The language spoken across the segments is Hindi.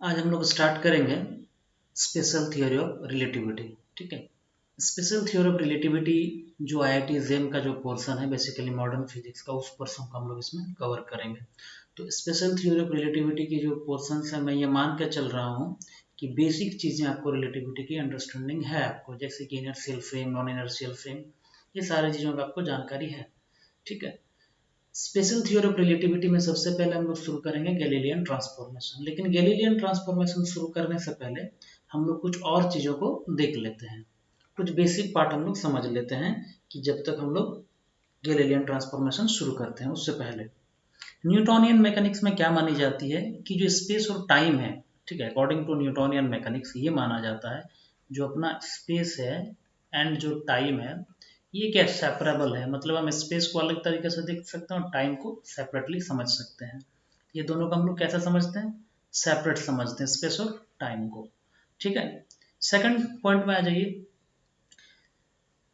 आज हम लोग स्टार्ट करेंगे स्पेशल थ्योरी ऑफ रिलेटिविटी। ठीक है, स्पेशल थ्योरी ऑफ रिलेटिविटी जो आईआईटी जेम का जो पोर्शन है बेसिकली मॉडर्न फिजिक्स का, उस पोर्शन को हम लोग इसमें कवर करेंगे। तो स्पेशल थ्योरी ऑफ रिलेटिविटी की जो पोर्शन है, मैं ये मान के चल रहा हूँ कि बेसिक चीज़ें आपको रिलेटिविटी की अंडरस्टैंडिंग है आपको, जैसे कि inertial frame, non inertial frame, ये सारी चीज़ों का आपको जानकारी है। ठीक है, स्पेशल थ्योरी ऑफ रिलेटिविटी में सबसे पहले हम लोग शुरू करेंगे गैलीलियन ट्रांसफॉर्मेशन। लेकिन गैलीलियन ट्रांसफॉर्मेशन शुरू करने से पहले हम लोग कुछ और चीज़ों को देख लेते हैं, कुछ बेसिक पार्ट हम लोग समझ लेते हैं कि जब तक हम लोग गैलीलियन ट्रांसफॉर्मेशन शुरू करते हैं उससे पहले न्यूटोनियन मैकेनिक्स में क्या मानी जाती है कि जो स्पेस और टाइम है, ठीक है, अकॉर्डिंग टू न्यूटोनियन मैकेनिक्स ये माना जाता है जो अपना स्पेस है एंड जो टाइम है ये क्या सेपरेबल है। मतलब हम स्पेस को अलग तरीके से देख सकते हैं और टाइम को सेपरेटली समझ सकते हैं। ये दोनों को हम लोग कैसे समझते हैं, सेपरेट समझते हैं स्पेस और टाइम को। ठीक है, सेकंड पॉइंट में आ जाइए।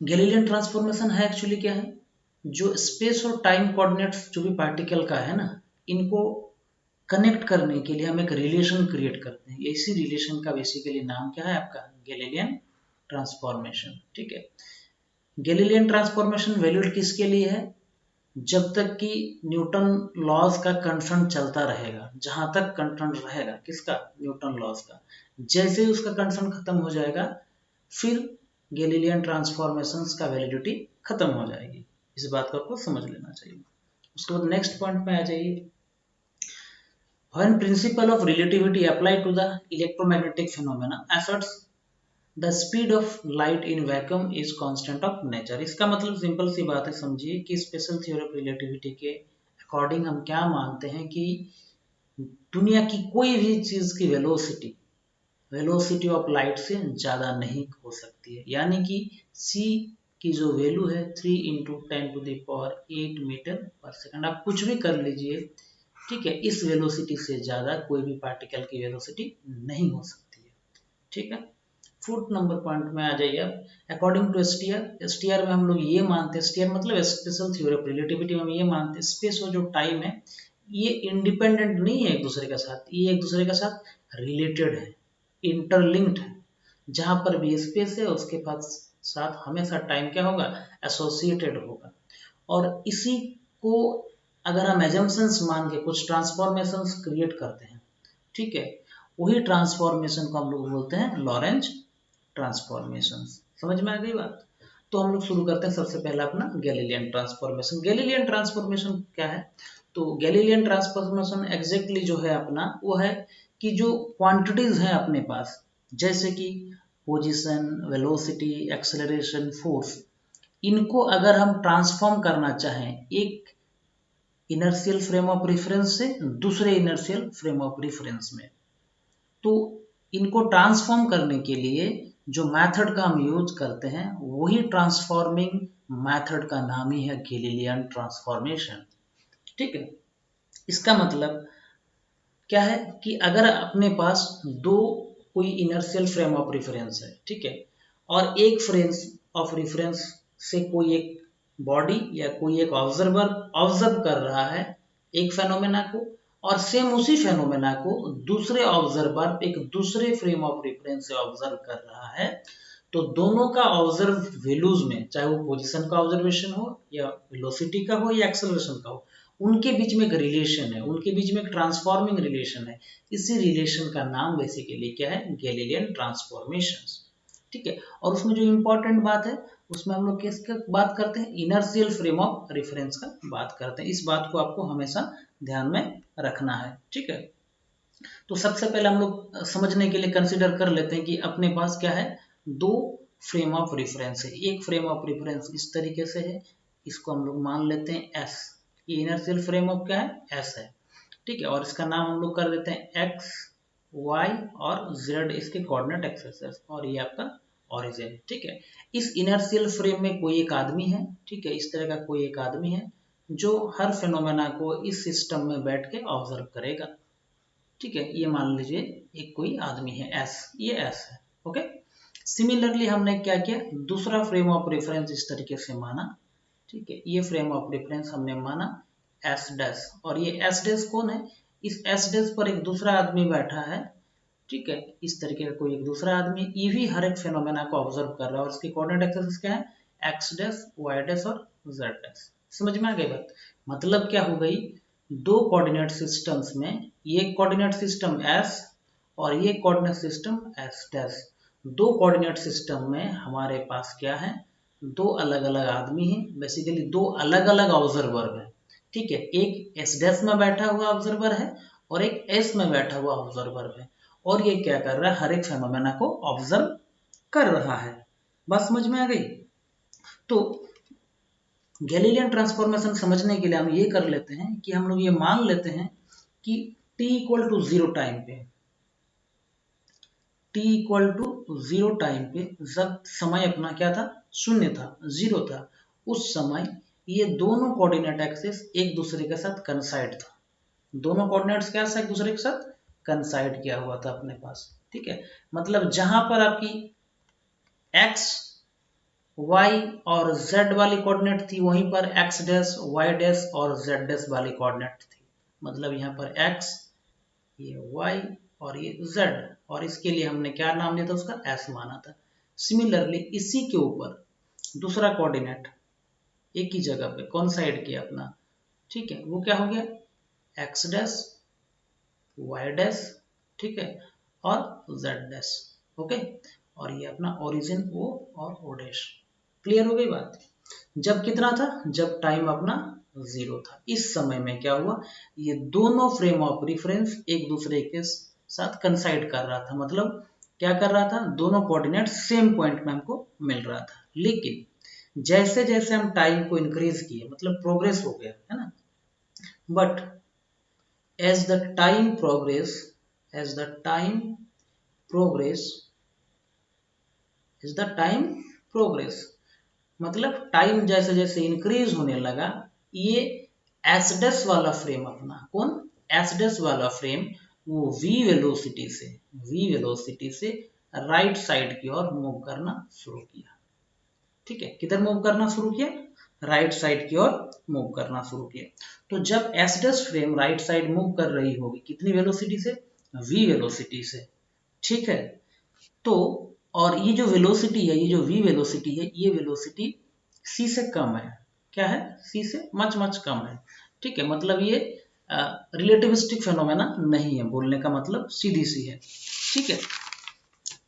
गैलीलियन ट्रांसफॉर्मेशन है एक्चुअली क्या है, जो स्पेस और टाइम कोऑर्डिनेट्स जो भी पार्टिकल का है ना, इनको कनेक्ट करने के लिए हम एक रिलेशन क्रिएट करते हैं। इसी रिलेशन का बेसिकली नाम क्या है आपका, गैलीलियन ट्रांसफॉर्मेशन। ठीक है, गैलीलियन ट्रांसफॉर्मेशन वैलिड किसके लिए है, जब तक कि न्यूटन लॉज का कंस्ट्रेंट चलता रहेगा, जहां तक कंस्ट्रेंट रहेगा किसका, न्यूटन लॉज का। जैसे ही उसका कंस्ट्रेंट खत्म हो जाएगा फिर गैलीलियन ट्रांसफॉर्मेशंस का वैलिडिटी खत्म हो जाएगी। इस बात को आपको समझ लेना चाहिए। उसके बाद नेक्स्ट पॉइंट में आ जाइए। When principle of relativity apply to the electromagnetic phenomena asserts the speed of light in vacuum is constant of nature। इसका मतलब सिंपल सी बात है, समझिए कि स्पेशल थ्योरी ऑफ रिलेटिविटी के अकॉर्डिंग हम क्या मानते हैं कि दुनिया की कोई भी चीज की वेलोसिटी ऑफ लाइट से ज़्यादा नहीं हो सकती है। यानी कि c की जो वैल्यू है 3 × 10⁸ मीटर पर सेकंड, आप कुछ भी कर लीजिए, ठीक है, इस वेलोसिटी से ज़्यादा कोई भी पार्टिकल की वेलोसिटी नहीं हो सकती है। ठीक है, फोर्थ नंबर पॉइंट में आ जाइए आप। अकॉर्डिंग टू एसटीआर में हम लोग ये मानते हैं, एसटीआर मतलब स्पेशल थ्योरी ऑफ रिलेटिविटी में हम ये मानते हैं स्पेस और जो टाइम है ये इंडिपेंडेंट नहीं है एक दूसरे के साथ, ये एक दूसरे के साथ रिलेटेड है, इंटरलिंक्ड है। जहां पर भी स्पेस है उसके पास साथ हमेशा टाइम क्या होगा, एसोसिएटेड होगा। और इसी को अगर हम एजम्पशंस मान के कुछ ट्रांसफॉर्मेशंस क्रिएट करते हैं, ठीक है, वही ट्रांसफॉर्मेशन को हम लोग बोलते हैं लॉरेंज ट्रांसफॉर्मेशन। समझ में आ गई बात। तो हम लोग शुरू करते हैं सबसे पहला अपना गैलीलियन ट्रांसफॉर्मेशन। गैलीलियन ट्रांसफॉर्मेशन क्या है, तो गैलीलियन ट्रांसफॉर्मेशन एग्जैक्टली जो है अपना वो है कि जो क्वांटिटीज हैं अपने पास, जैसे कि पोजीशन, वेलोसिटी, एक्सेलरेशन, फोर्स, इनको अगर हम ट्रांसफॉर्म करना चाहें एक इनर्शियल फ्रेम ऑफ रेफरेंस से दूसरे इनर्शियल फ्रेम ऑफ रेफरेंस में, तो इनको ट्रांसफॉर्म करने के लिए जो मेथड का हम यूज करते हैं वही ट्रांसफॉर्मिंग मेथड का नाम ही है गैलीलियन ट्रांसफॉर्मेशन। ठीक है, इसका मतलब क्या है कि अगर अपने पास दो कोई इनर्शियल फ्रेम ऑफ रेफरेंस है, ठीक है, और एक फ्रेम ऑफ रेफरेंस से कोई एक बॉडी या कोई एक ऑब्जर्वर ऑब्जर्व कर रहा है एक फेनोमेना को, और सेम उसी फेनोमेना को दूसरे ऑब्जर्वर एक दूसरे फ्रेम ऑफ रेफरेंस से ऑब्जर्व कर रहा है, तो दोनों का ऑब्जर्व वैल्यूज में, चाहे वो पोजीशन का ऑब्जर्वेशन हो या वेलोसिटी का हो या एक्सेलरेशन का हो, उनके बीच में एक रिलेशन है, उनके बीच में एक ट्रांसफॉर्मिंग रिलेशन है। इसी रिलेशन का नाम बेसिकली क्या है, गैलीलियन ट्रांसफॉर्मेशन। ठीक है, और उसमें जो इंपॉर्टेंट बात है उसमें हम लोग किसका बात करते हैं, इनर्शियल फ्रेम ऑफ रेफरेंस का बात करते हैं। इस बात को आपको हमेशा ध्यान में रखना है। ठीक है, तो सबसे पहले हम लोग समझने के लिए कंसिडर कर लेते हैं कि अपने पास क्या है, दो फ्रेम ऑफ रेफरेंस है। एक फ्रेम ऑफ रेफरेंस इस तरीके से है, इसको हम लोग मान लेते हैं एस, ये इनर्शियल फ्रेम ऑफ क्या है, एस है। ठीक है, और इसका नाम हम लोग कर देते हैं एक्स, वाई और जेड, इसके कोऑर्डिनेट एक्सेस, और ये आपका ऑरिजिन। ठीक है, इस इनर्शियल फ्रेम में कोई एक आदमी है, ठीक है, इस तरह का कोई एक आदमी है जो हर फेनोमेना को इस सिस्टम में बैठ के ऑब्जर्व करेगा। ठीक है, ये मान लीजिए एक कोई आदमी है एस, ये एस है। ओके, सिमिलरली हमने क्या किया, दूसरा फ्रेम ऑफ रेफरेंस इस तरीके से माना। ठीक है, ये फ्रेम ऑफ रेफरेंस हमने माना एस डैश, और ये एस डैश कौन है, इस एस डैश पर एक दूसरा आदमी बैठा है ठीक है। इस तरीके का कोई एक दूसरा आदमी, ये भी हर एक फेनोमेना को ऑब्जर्व कर रहा है और उसकी कोऑर्डिनेट एक्सिस क्या है, एक्स डैश, वाई डैश और जेड डैश। समझ में आ गई बात? मतलब क्या हो गई, दो कोऑर्डिनेट सिस्टम्स में, ये कोऑर्डिनेट सिस्टम एस और ये कोऑर्डिनेट सिस्टम एस डैश, दो कोऑर्डिनेट सिस्टम में हमारे पास क्या है, दो अलग अलग आदमी हैं, बेसिकली दो अलग अलग ऑब्जर्वर हैं। ठीक है, एक एस डैश में बैठा हुआ ऑब्जर्वर है और एक एस में बैठा हुआ ऑब्जर्वर है, और ये क्या कर रहा है, हर एक फेनोमेना को ऑब्जर्व कर रहा है। बात समझ में आ गई? तो गैलीलियन ट्रांसफॉर्मेशन समझने के लिए हम ये कर लेते हैं कि हम लोग ये मान लेते हैं कि t इक्वल टू 0 टाइम पे, t इक्वल टू 0 टाइम पे जब समय अपना क्या था, शून्य था, 0 था, उस समय ये दोनों कोऑर्डिनेट एक्सिस एक दूसरे के साथ कंसाइड था। दोनों कोऑर्डिनेट्स क्या एक दूसरे के साथ कंसाइड किया हुआ था अपने पास। ठीक है, मतलब जहां पर आपकी x, y और z वाली कोऑर्डिनेट थी, वहीं पर x डैश, y डैश और z डैश वाली कोऑर्डिनेट थी। मतलब यहाँ पर x, ये y और ये z, और इसके लिए हमने क्या नाम दिया था, उसका s माना था। सिमिलरली इसी के ऊपर दूसरा कोऑर्डिनेट एक ही जगह पे कॉन्साइड किया अपना। ठीक है, वो क्या हो गया, x डैश, y डैश, ठीक है, और z डैश। ओके, और ये अपना ओरिजिन o और o डैश। क्लियर हो गई बात? जब कितना था, जब टाइम अपना 0 था, इस समय में क्या हुआ, ये दोनों फ्रेम ऑफ रेफरेंस एक दूसरे के साथ कंसाइड कर रहा था। मतलब क्या कर रहा था, दोनों कोऑर्डिनेट सेम पॉइंट में हमको मिल रहा था। लेकिन जैसे जैसे हम टाइम को इंक्रीज किए, मतलब प्रोग्रेस हो गया है ना, but as the time progress, as the time progress, as the time progress, मतलब टाइम जैसे जैसे इंक्रीज होने लगा, ये एस डैश वाला फ्रेम अपना, कौन, एस डैश वाला फ्रेम, वो v वेलोसिटी से राइट साइड की ओर मूव करना शुरू किया। ठीक है, किधर मूव करना शुरू किया, राइट साइड की ओर मूव करना शुरू किया। तो जब S dash frame right side move कर रही होगी, कितनी वेलोसिटी से, v वेलोसिटी से। ठीक है, तो और ये जो वेलोसिटी है, ये जो v वेलोसिटी है, ये वेलोसिटी c से कम है। क्या है, c से मच मच कम है। ठीक है, मतलब ये रिलेटिविस्टिक फेनोमेना नहीं है, बोलने का मतलब सीधी सी है। ठीक है,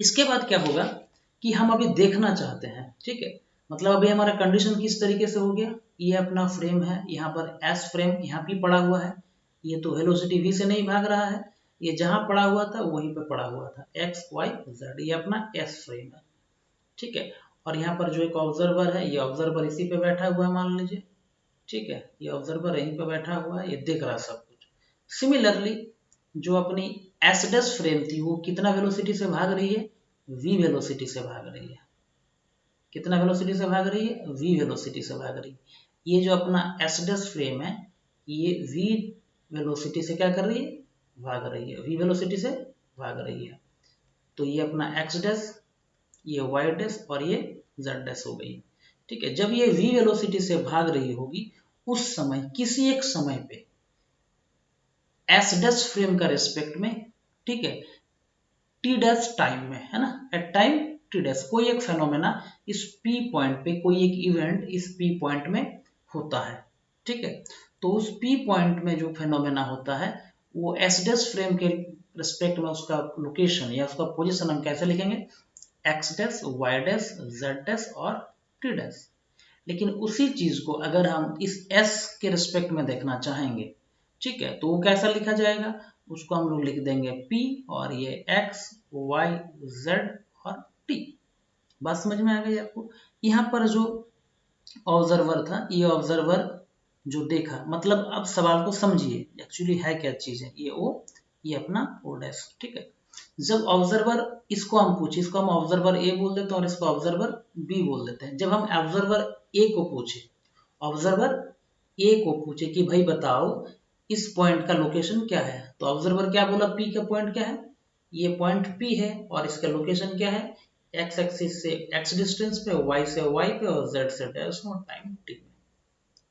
इसके बाद क्या होगा कि हम अभी देखना चाहते हैं। ठीक है, मतलब अभी हमारा कंडीशन किस तरीके से हो गया, ये अपना फ्रेम है, यहाँ पर एस फ्रेम यहाँ भी पड़ा हुआ है, ये तो वेलोसिटी v से नहीं भाग रहा है, ये जहां पड़ा हुआ था वहीं पे पड़ा हुआ था, x y z, ये अपना एस फ्रेम है। ठीक है, और यहाँ पर जो एक ऑब्जर्वर है, ये ऑब्जर्वर इसी पे बैठा हुआ है मान लीजिए। ठीक है, ये ऑब्जर्वर यहीं पे बैठा हुआ है, ये देख रहा है सब कुछ। सिमिलरली जो अपनी एस डैश फ्रेम थी, वो कितना वेलोसिटी से भाग रही है, v वेलोसिटी से भाग रही है। कितना वेलोसिटी से भाग रही है, v वेलोसिटी से भाग रही है। ये जो अपना एस डैश फ्रेम है, ये v वेलोसिटी से क्या कर रही है, भाग रही है, v वेलोसिटी से भाग रही है। तो ये अपना x डैश, ये y डैश और ये z डैश हो गई। ठीक है, जब ये v वेलोसिटी से भाग रही होगी, उस समय किसी एक समय पे एस डैश फ्रेम का रिस्पेक्ट में, ठीक है, टी डैश टाइम में, है ना, एट टाइम टी डैश, कोई एक फेनोमेना इस पी पॉइंट पे, कोई एक इवेंट इस पी पॉइंट में होता है। ठीक है, तो उस पी पॉइंट में जो फेनोमेना होता है, वो एस डैश फ्रेम के रिस्पेक्ट में उसका लोकेशन या उसका पोजीशन हम कैसे लिखेंगे, X dash, Y dash, Z dash और टी डैश। लेकिन उसी चीज को अगर हम इस एस के रिस्पेक्ट में देखना चाहेंगे, ठीक है, तो वो कैसा लिखा जाएगा, उसको हम लोग लिख देंगे P और ये X, Y, Z और T। बात समझ में आ गई आपको? यहाँ पर जो ऑब्जर्वर था, ये ऑब्जर्वर जो देखा, मतलब अब सवाल को समझिए एक्चुअली है क्या चीज है, ये O, ये अपना O डैश। ठीक है, जब ऑब्जर्वर, इसको हम पूछे, इसको हम ऑब्जर्वर ए बोल देते हैं और इसको ऑब्जर्वर बी बोल देते हैं। जब हम ऑब्जर्वर ए को पूछे, ऑब्जर्वर ए को पूछे कि भाई बताओ इस पॉइंट का लोकेशन क्या है, तो ऑब्जर्वर क्या बोला, पी का पॉइंट क्या है, ये पॉइंट पी है और इसका लोकेशन क्या है, एक्स एक्सिस से एक्स डिस्टेंस पे, वाई से वाई पे और जेड से डैश टाइम टी में।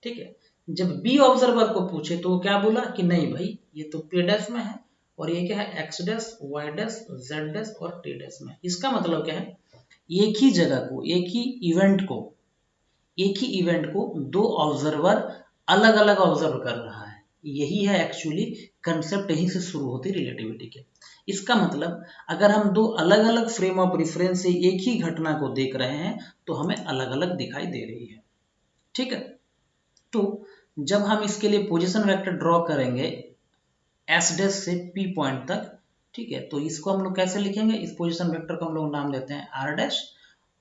ठीक है, जब बी ऑब्जर्वर को पूछे तो वो क्या बोला कि नहीं भाई, ये तो पी डैश में है और ये क्या है X dash, Y dash, Z dash और टी डैश में। इसका मतलब क्या है, एक ही जगह को, एक ही इवेंट को दो ऑब्जर्वर अलग अलग ऑब्जर्व कर रहा है। यही है एक्चुअली कंसेप्ट, यहीं से शुरू होती रिलेटिविटी के। इसका मतलब अगर हम दो अलग अलग फ्रेम ऑफ रेफरेंस से एक ही घटना को देख रहे हैं तो हमें अलग अलग दिखाई दे रही है। ठीक है, तो जब हम इसके लिए पोजीशन वेक्टर ड्रॉ करेंगे एस डैश से पी पॉइंट तक, ठीक है, तो इसको हम लोग कैसे लिखेंगे, इस पोजीशन वेक्टर को हम लोग नाम देते हैं आर डैश।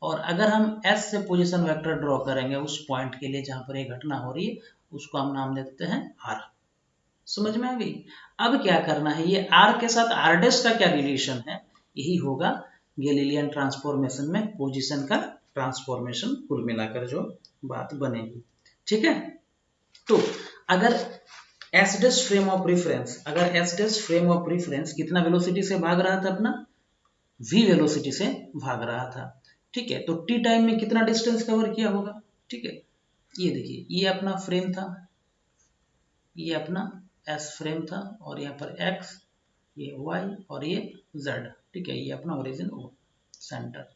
और अगर हम एस से पोजीशन वेक्टर ड्रॉ करेंगे उस पॉइंट के लिए जहां पर ये घटना हो रही है, उसको हम नाम देते हैं आर। समझ में आ गई। अब क्या करना है, ये आर के साथ आर डैश का क्या रिलेशन है, यही होगा गैलीलियन ट्रांसफॉर्मेशन में पोजीशन का ट्रांसफॉर्मेशन, कुल मिलाकर जो बात बनेगी। ठीक है, तो अगर S dash frame of reference, अगर S dash frame of reference कितना वेलोसिटी से भाग रहा था, अपना v वेलोसिटी से भाग रहा था। ठीक है, तो t टाइम में कितना डिस्टेंस कवर किया होगा। ठीक है, ये देखिए, ये अपना फ्रेम था, ये अपना s फ्रेम था, और यहाँ पर x, ये y और ये z। ठीक है, ये अपना ओरिजिन ओ सेंटर,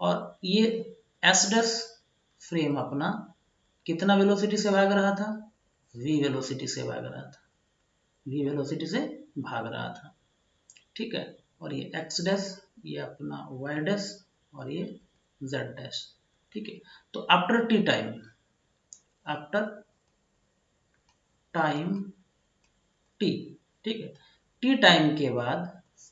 और ये s डैश फ्रेम अपना कितना वेलोसिटी से भाग रहा था, v वेलोसिटी से भाग रहा था, v वेलोसिटी से भाग रहा था। ठीक है, और ये x डैश, ये अपना y डैश और ये z डैश। ठीक है, तो after T time, after time T, ठीक है, टी टाइम के बाद,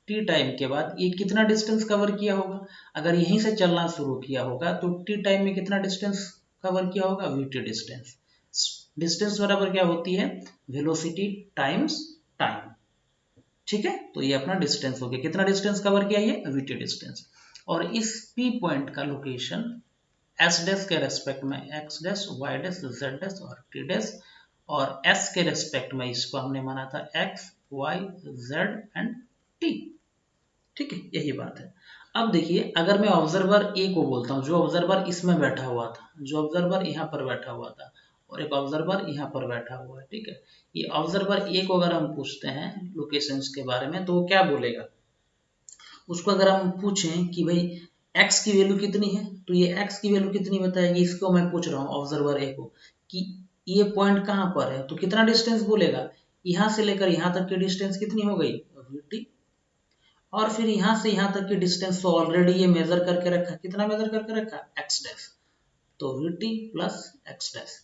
टी टाइम के बाद ये कितना डिस्टेंस कवर किया होगा। अगर यहीं से चलना शुरू किया होगा तो टी टाइम में कितना डिस्टेंस कवर किया होगा, वीटी डिस्टेंस। डिस्टेंस बराबर क्या होती है, वेलोसिटी टाइम्स टाइम। ठीक है, तो ये अपना डिस्टेंस हो गया, कितना डिस्टेंस कवर किया, ये वीटी डिस्टेंस। और इस पी पॉइंट का लोकेशन एस डैश के रेस्पेक्ट में X dash, Y dash, Z dash और टी डैश, और एस के रेस्पेक्ट में इसको हमने माना था X, Y, Z and T. ठीक है, यही बात है। अब देखिए, अगर मैं ऑब्जर्वर ए को बोलता हूँ, जो ऑब्जर्वर इसमें बैठा हुआ था, जो ऑब्जर्वर यहाँ पर बैठा हुआ था, और एक ऑब्जर्वर यहाँ पर बैठा हुआ है। ठीक है, ये ऑब्जर्वर ए को अगर हम पूछते हैं लोकेशंस के बारे में तो वो क्या बोलेगा, उसको अगर हम पूछें कि भाई x की वैल्यू कितनी है, तो ये x की वैल्यू कितनी बताएगी, इसको मैं पूछ रहा हूँ ऑब्जर्वर ए को कि ये पॉइंट कहाँ पर है, तो कितना डिस्टेंस बोलेगा, यहाँ से लेकर यहाँ तक की डिस्टेंस कितनी हो गई, vt। और फिर यहाँ से यहाँ तक की डिस्टेंस तो ऑलरेडी ये मेजर करके रखा, कितना मेजर करके रखा, x डैश, तो vt plus x dash.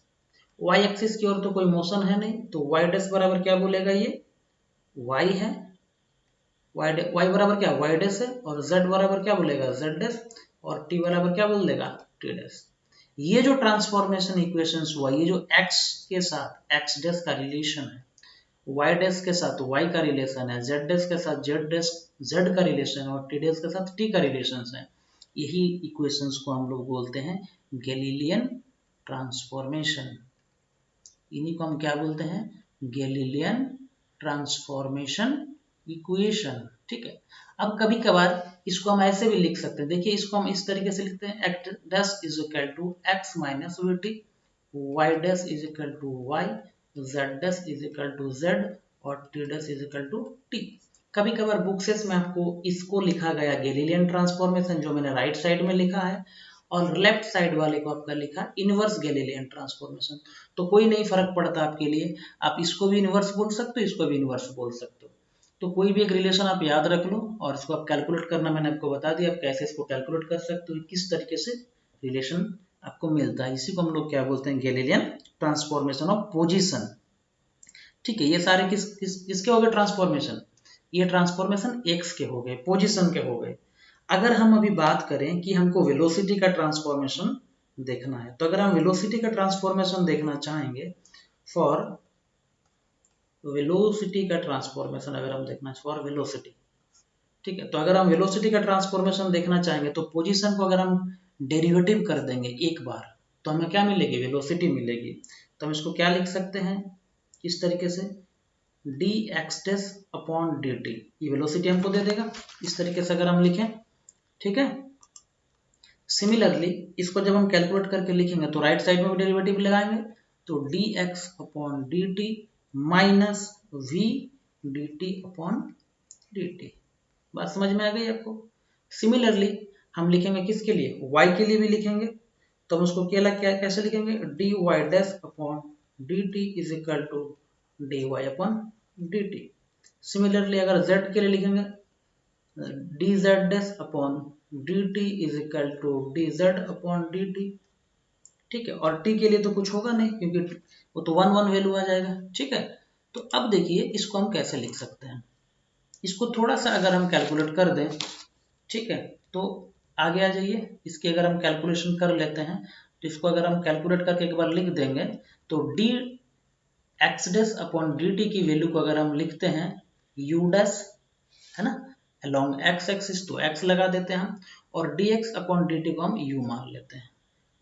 y axis की ओर तो कोई मोशन है नहीं, तो y डैश बराबर क्या बोलेगा, ये y है, y बराबर क्या, y डैश है, और z बराबर क्या बोलेगा, z डैश, और t बराबर क्या बोल देगा, t डैश। ये जो ट्रांसफॉर्मेशन इक्वेशंस हुआ, ये जो x के साथ x डैश का रिलेशन है, y डैश के साथ y का रिलेशन है, z डैश के साथ z डैश z का रिलेशन है, और t डैश के साथ t का रिलेशन है, यही इक्वेशंस को हम लोग बोलते हैं गैलीलियन ट्रांसफॉर्मेशन। इन्हीं को हम क्या बोलते हैं, गैलीलियन ट्रांसफॉर्मेशन इक्वेशन। ठीक है, अब कभी कभार इसको हम ऐसे भी लिख सकते हैं, देखिए इसको हम इस तरीके से लिखते हैं, X dash is equal to X minus VT, Y dash is equal to Y, Z dash is equal to Z और T dash is equal to T. कभी कभार बुक्सेस में आपको इसको लिखा गया गैलीलियन ट्रांसफॉर्मेशन, जो मैंने राइट साइड में लिखा है, और लेफ्ट साइड वाले को आपका लिखा इनवर्स गैलीलियन ट्रांसफॉर्मेशन। तो कोई नहीं फर्क पड़ता आपके लिए, आप इसको भी इनवर्स बोल सकते हो, इसको भी इनवर्स बोल सकते हो। तो कोई भी एक रिलेशन आप याद रख लो, और इसको आप कैलकुलेट करना मैंने आपको बता दिया, आप कैसे इसको कैलकुलेट कर सकते हो, किस तरीके से रिलेशन आपको मिलता है। इसी को हम लोग क्या बोलते हैं, गैलीलियन ट्रांसफॉर्मेशन ऑफ पोजीशन। ठीक है, ये सारे किसके हो गए ट्रांसफॉर्मेशन, ये ट्रांसफॉर्मेशन एक्स के हो गए, पोजीशन के हो गए। अगर हम अभी बात करें कि हमको वेलोसिटी का ट्रांसफॉर्मेशन देखना है, तो अगर हम वेलोसिटी का ट्रांसफॉर्मेशन देखना चाहेंगे, फॉर वेलोसिटी का ट्रांसफॉर्मेशन अगर हम देखना फॉर वेलोसिटी, ठीक है, तो अगर हम वेलोसिटी का ट्रांसफॉर्मेशन देखना चाहेंगे तो पोजीशन को अगर हम डेरिवेटिव कर देंगे एक बार, तो हमें क्या मिलेगी, वेलोसिटी मिलेगी। तो हम इसको क्या लिख सकते हैं, इस तरीके से D x dash upon D T, ये वेलोसिटी हमको दे देगा, इस तरीके से अगर हम लिखें। ठीक है, सिमिलरली इसको जब हम कैलकुलेट करके लिखेंगे तो राइट साइड में भी डेरिवेटिव लगाएंगे, तो D X upon D T minus V D T upon dt। बात समझ में आ गई आपको। सिमिलरली हम लिखेंगे किसके लिए, y के लिए भी लिखेंगे, तो हम उसको क्या कैसे लिखेंगे, dy dash upon dt is equal to dy upon dt। Similarly अगर z के लिए लिखेंगे dz dash upon dt is equal to dz upon dt। ठीक है, और t के लिए तो कुछ होगा नहीं क्योंकि वो तो 1 वैल्यू आ जाएगा। ठीक है, तो अब देखिए इसको हम कैसे लिख सकते हैं। इसको थोड़ा सा अगर हम कैलकुलेट कर दें, ठीक है, तो आगे आ जाइए। इसकी अगर हम कैलकुलेशन कर लेते हैं तो इसको अगर हम कैलकुलेट करके एक बार लिख देंगे तो D x dash upon D T की वैल्यू को अगर हम लिखते हैं यू डैश, है ना, अलॉन्ग एक्स एक्सिस तो एक्स लगा देते हैं हम, और D X upon D T को हम यू मान लेते हैं,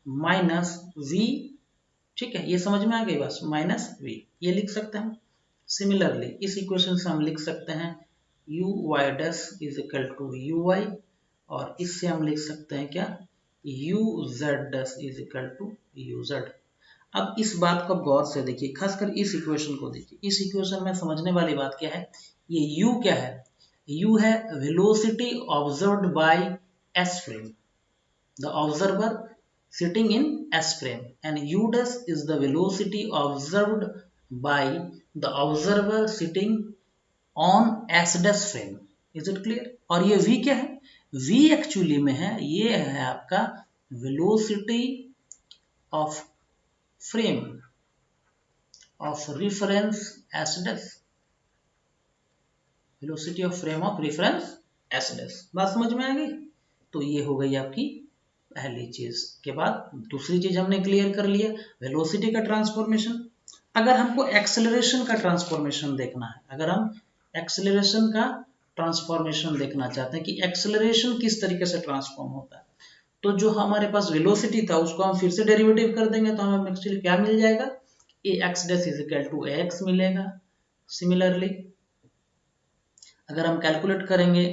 माइनस वी। ठीक है, ये समझ में आ गई बस, माइनस वी ये लिख सकते हैं। सिमिलरली इस इक्वेशन से हम लिख सकते हैं U Y dash is equal to U Y, और इससे हम लिख सकते हैं क्या, U Z dash is equal to U Z. अब इस बात को गौर से देखिए, खासकर इस इक्वेशन को देखिए। इस इक्वेशन में समझने वाली बात क्या है, ये u क्या है, u है velocity observed bye s frame, the observer sitting in s frame, and u dash is the velocity observed by the observer sitting on s dash frame। is it clear? और ये v क्या है, v एक्चुअली में है, ये है आपका velocity of frame of reference s dash, velocity of frame of reference s dash। बात समझ में आ गई। तो ये हो गई आपकी पहली चीज के बाद दूसरी चीज हमने क्लियर कर लिया, वेलोसिटी का ट्रांसफॉर्मेशन। अगर हमको एक्सेलरेशन का ट्रांसफॉर्मेशन देखना है, अगर हम एक्सेलरेशन का ट्रांसफॉर्मेशन देखना चाहते हैं कि एक्सेलरेशन किस तरीके से ट्रांसफॉर्म होता है, तो जो हमारे पास वेलोसिटी था उसको हम फिर से डेरिवेटिव कर देंगे, तो हमें एक्चुअली क्या मिल जाएगा, A X dash is equal to A X मिलेगा। सिमिलरली अगर हम कैलकुलेट करेंगे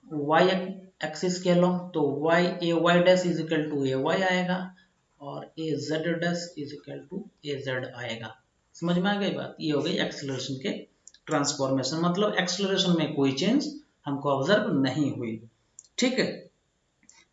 वाई एक्सिस के अलोंग, तो Y A Y dash is equal to A Y आएगा, और A Z dash is equal to A Z आएगा। समझ में आ गई बात। ये हो गई एक्सेलरेशन के ट्रांसफॉर्मेशन, मतलब एक्सेलरेशन में कोई चेंज हमको ऑब्जर्व नहीं हुई। ठीक है,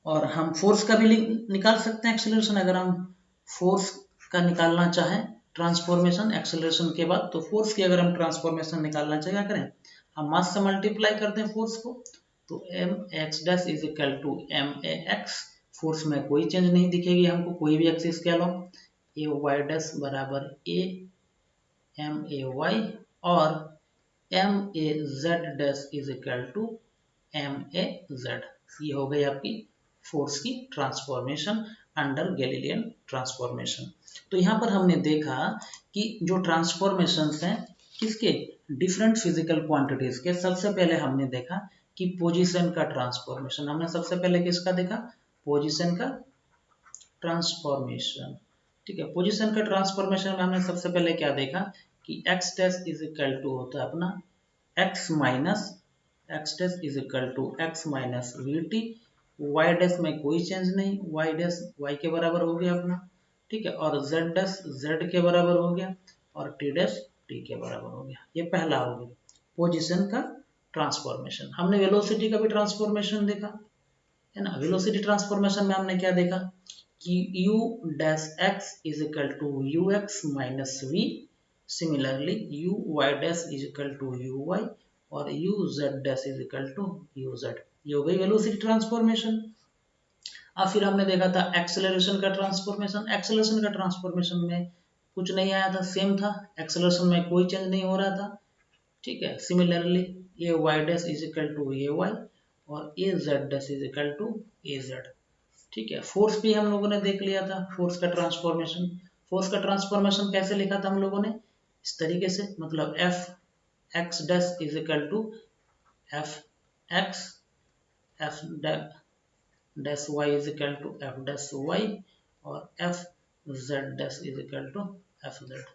और हम फोर्स का भी निकाल सकते हैं एक्सेलरेशन। अगर हम फोर्स का निकालना चाहें ट्रांसफॉर्मेशन एक्सेलरेशन के बाद, तो फोर्स की अगर हम ट्रांसफॉर्मेशन निकालना चाहें, क्या करें, हम मास से मल्टीप्लाई करते हैं फोर्स को, तो M X dash is equal to M A X. Force में कोई चेंज नहीं दिखेगी हमको, कोई भी एक्सिस के अलोंग। ए वाई डैश बराबर ए एम ए वाई, और M A Z dash is equal to M A Z. ये हो गई आपकी फोर्स की ट्रांसफॉर्मेशन अंडर गैलीलियन ट्रांसफॉर्मेशन। तो यहाँ पर हमने देखा कि जो ट्रांसफॉर्मेशंस हैं किसके, डिफरेंट फिजिकल क्वांटिटीज के। सबसे पहले हमने देखा कि पोजीशन का ट्रांसफॉर्मेशन, हमने सबसे पहले किसका देखा, पोजीशन का ट्रांसफॉर्मेशन। ठीक है, पोजीशन का ट्रांसफॉर्मेशन में हमने सबसे पहले क्या देखा कि x dash is equal to होता है अपना x dash is equal to x minus V T. y dash में कोई चेंज नहीं, y डैश y के बराबर हो गया अपना। ठीक है, और z डैश z के बराबर हो गया, और t डैश t के बराबर हो गया। ये पहला हो गया पोजीशन का ट्रांसफॉर्मेशन। हमने वेलोसिटी का भी ट्रांसफॉर्मेशन देखा है ना। वेलोसिटी ट्रांसफॉर्मेशन में हमने क्या देखा कि u dash x is equal to U X minus V. Similarly u y dash is equal to U Y, और u z dash is equal to U Z. ये हो गई वेलोसिटी ट्रांसफॉर्मेशन। अब फिर हमने देखा था एक्सेलरेशन का ट्रांसफॉर्मेशन। एक्सेलरेशन का ट्रांसफॉर्मेशन में कुछ नहीं आया था, सेम था, एक्सेलरेशन में कोई चेंज नहीं हो रहा था। ठीक है, similarly A Y dash is equal to A Y, और A Z dash is equal to A Z. ठीक है, फोर्स भी हम लोगों ने देख लिया था, फोर्स का ट्रांसफॉर्मेशन। फोर्स का ट्रांसफॉर्मेशन कैसे लिखा था हम लोगों ने, इस तरीके से, मतलब F X dash is equal to F X F dash Y is equal to F dash Y, और F Z dash is equal to F Z.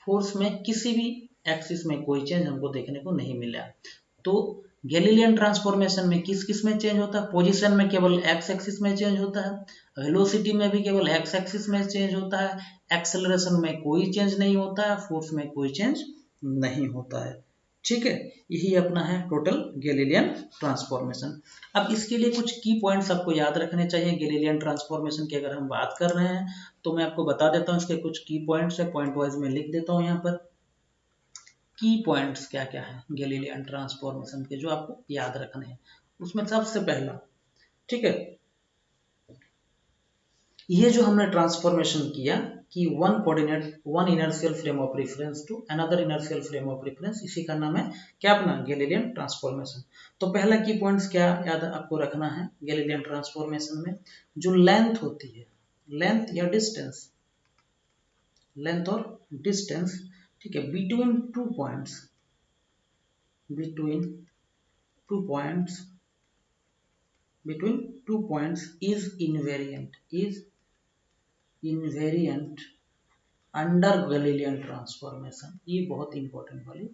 Force में किसी भी एक्सिस में कोई चेंज हमको देखने को नहीं मिला। तो गैलीलियन ट्रांसफॉर्मेशन में किस किस में चेंज होता है, पोजीशन में केवल एक्स एक्सिस में चेंज होता है, वेलोसिटी में भी केवल एक्स एक्सिस में चेंज होता है, एक्सेलरेशन में कोई चेंज नहीं होता है, फोर्स में कोई चेंज नहीं होता है। ठीक है, यही अपना है टोटल गैलीलियन ट्रांसफॉर्मेशन। अब इसके लिए कुछ की पॉइंट्स आपको याद रखने चाहिए। गैलीलियन ट्रांसफॉर्मेशन की अगर हम बात कर रहे हैं तो मैं आपको बता देता हूँ, इसके कुछ की पॉइंट्स है, पॉइंट वाइज में लिख देता हूँ यहाँ पर। की पॉइंट्स क्या क्या है गैलीलियन ट्रांसफॉर्मेशन के जो आपको याद रखने हैं, उसमें सबसे पहला, ठीक है, ये जो हमने ट्रांसफॉर्मेशन किया कि one coordinate one inertial frame of reference to another inertial frame of reference, इसी का नाम है क्या अपना गैलीलियन ट्रांसफॉर्मेशन। तो पहला की पॉइंट्स क्या याद आपको रखना है गैलीलियन ट्रांसफॉर्मेशन में, जो लेंथ होती है, लेंथ या डिस्टेंस, लेंथ और डिस्टेंस, ठीक है, between two points, between two points, between two points is invariant under Galilean transformation। ये बहुत इंपॉर्टेंट वाली,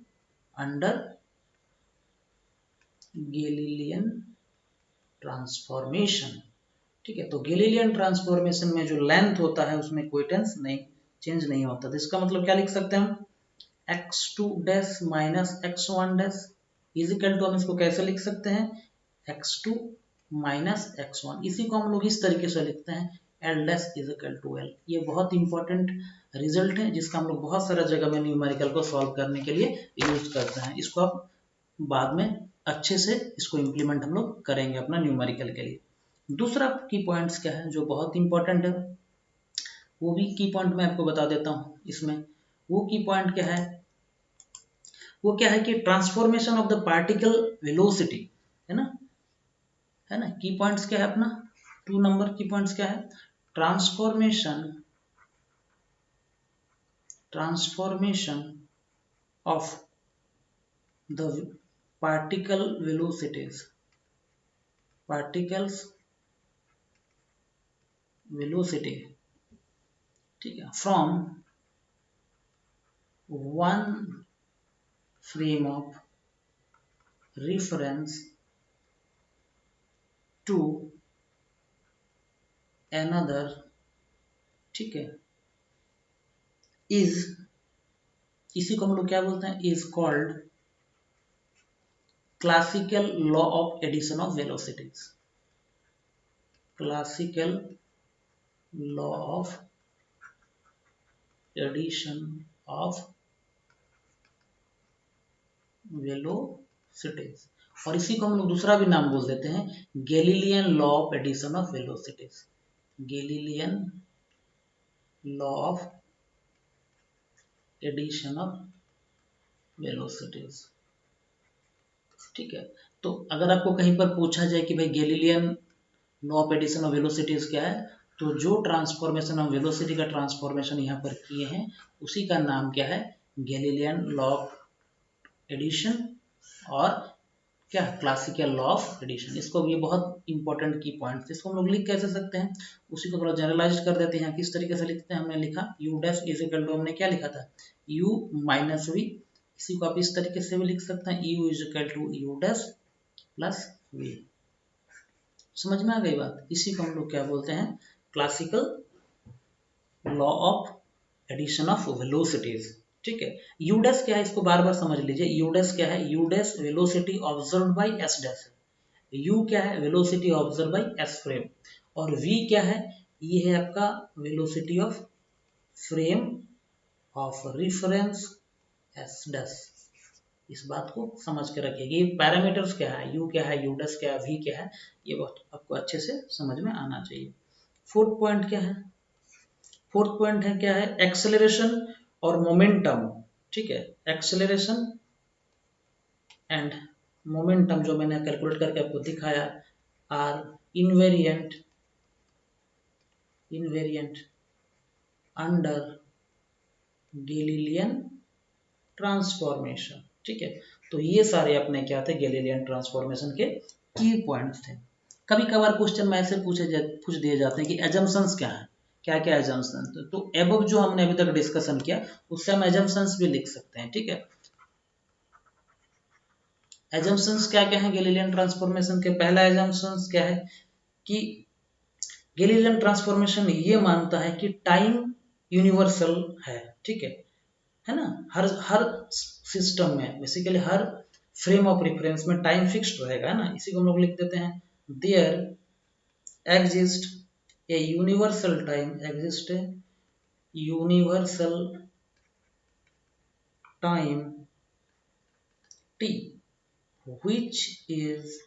अंडर गैलीलियन ट्रांसफॉर्मेशन, ठीक है। तो गैलीलियन ट्रांसफॉर्मेशन में जो लेंथ होता है उसमें कोई टेंस नहीं चेंज नहीं होता। तो इसका मतलब क्या लिख सकते हैं हम, x2 dash minus x1 dash is equal to, हम इसको कैसे लिख सकते हैं, x2 माइनस x1। इसी को हम लोग इस तरीके से लिखते हैं l dash is equal to l। ये बहुत इंपॉर्टेंट रिजल्ट है जिसका हम लोग बहुत सारा जगह में न्यूमेरिकल को सॉल्व करने के लिए यूज करते हैं। इसको आप बाद में अच्छे से इसको इम्प्लीमेंट हम लोग करेंगे अपना न्यूमेरिकल के लिए। दूसरा की पॉइंट्स क्या है जो बहुत इंपॉर्टेंट है, वो भी की पॉइंट मैं आपको बता देता हूँ इसमें। वो की पॉइंट क्या है, वो क्या है कि transformation of the particle velocity, है ना, है ना। की पॉइंट्स क्या है अपना, 2 नंबर की पॉइंट्स क्या है, transformation of the particle velocities, particles velocity, ठीक है, from one frame of reference to another, ठीक है, is, इसी को हम लोग क्या बोलते हैं, is called classical law of addition of velocities, classical law of addition of velocities। और इसी को हम लोग दूसरा भी नाम बोल देते हैं Galilean law of addition of velocities, Galilean law of addition of velocities, ठीक है। तो अगर आपको कहीं पर पूछा जाए कि भाई Galilean law of addition of velocities क्या है, तो जो ट्रांसफॉर्मेशन ऑफ वेलोसिटी का ट्रांसफॉर्मेशन यहाँ पर किए हैं उसी का नाम क्या है, गैलीलियन लॉ ऑफ एडिशन और क्या, क्लासिकल लॉ ऑफ एडिशन। इसको ये बहुत इंपॉर्टेंट की पॉइंट, इसको हम लोग लिख कैसे सकते हैं, उसी को थोड़ा जनरलाइज कर देते हैं। किस तरीके से लिखते हैं, हमने लिखा u dash is equal to, हमने क्या लिखा था, u माइनस v। इसी को आप इस तरीके से भी लिख सकते हैं, u is equal to u dash plus v। समझ में आ गई बात। इसी को हम लोग क्या बोलते हैं, classical law of addition of velocities, ठीक है। यू डैश क्या है, इसको बार बार समझ लीजिए। यू डैश क्या है, you dash velocity observed by S dash है। यू क्या है, velocity observe by S frame, और वी क्या है, ये है आपका velocity of frame of reference S dash. इस बात को समझ के रखिएगा। ये पैरामीटर्स क्या है, यू क्या है, यू डैश क्या है, वी क्या है, ये बहुत आपको अच्छे से समझ में आना चाहिए। फोर्थ पॉइंट क्या है, फोर्थ पॉइंट है क्या है, एक्सेलरेशन और मोमेंटम, ठीक है। एक्सेलरेशन एंड मोमेंटम जो मैंने कैलकुलेट करके आपको दिखाया are invariant under Galilean transformation, ठीक है। तो ये सारे अपने क्या थे, गैलीलियन ट्रांसफॉर्मेशन के की पॉइंट्स थे। कभी कभार क्वेश्चन में ऐसे पूछ दिए जाते हैं कि एजम्पशंस क्या है, क्या क्या एजम्पशंस। तो एबव जो हमने अभी तक डिस्कशन किया उससे हम एजम्पशंस भी लिख सकते हैं, ठीक है। एजम्पशंस क्या क्या है गैलीलियन ट्रांसफॉर्मेशन के, पहला एजम्पशंस क्या है कि गैलीलियन ट्रांसफॉर्मेशन ये मानता है कि टाइम यूनिवर्सल है, ठीक है ना। हर सिस्टम में बेसिकली हर फ्रेम ऑफ रेफरेंस में टाइम फिक्स्ड रहेगा ना, इसी को हम लोग लिख देते हैं there exist a universal time, exist a universal time t which is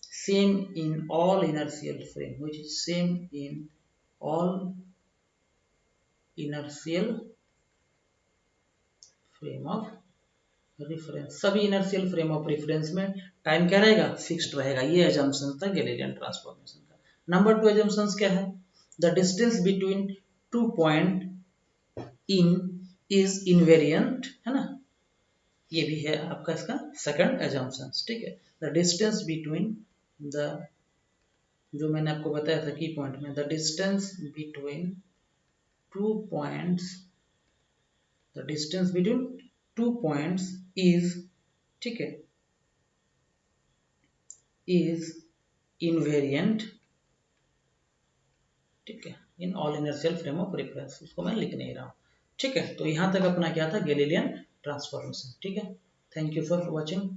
same in all inertial frame, which is same in all inertial frame of reference, सभी इनर्शियल फ्रेम ऑफ रेफरेंस में टाइम क्या रहेगा, फिक्स्ड रहेगा। ये एजम्पशन था गैलीलियन ट्रांसफॉर्मेशन का। नंबर 2 एजम्पशंस क्या है, the distance between 2 point in is invariant, है ना, ये भी है आपका इसका सेकंड एजम्पशन, ठीक है। द डिस्टेंस बिटवीन द, जो मैंने आपको बताया था की पॉइंट में, the distance between 2 points, the distance between 2 points is, ठीक है, इज इनवेरिएंट, ठीक है, in all inertial frame of reference, उसको मैं लिख नहीं रहा हूँ, ठीक है। तो यहाँ तक अपना क्या था, गैलीलियन ट्रांसफॉर्मेशन, ठीक है। Thank you for watching.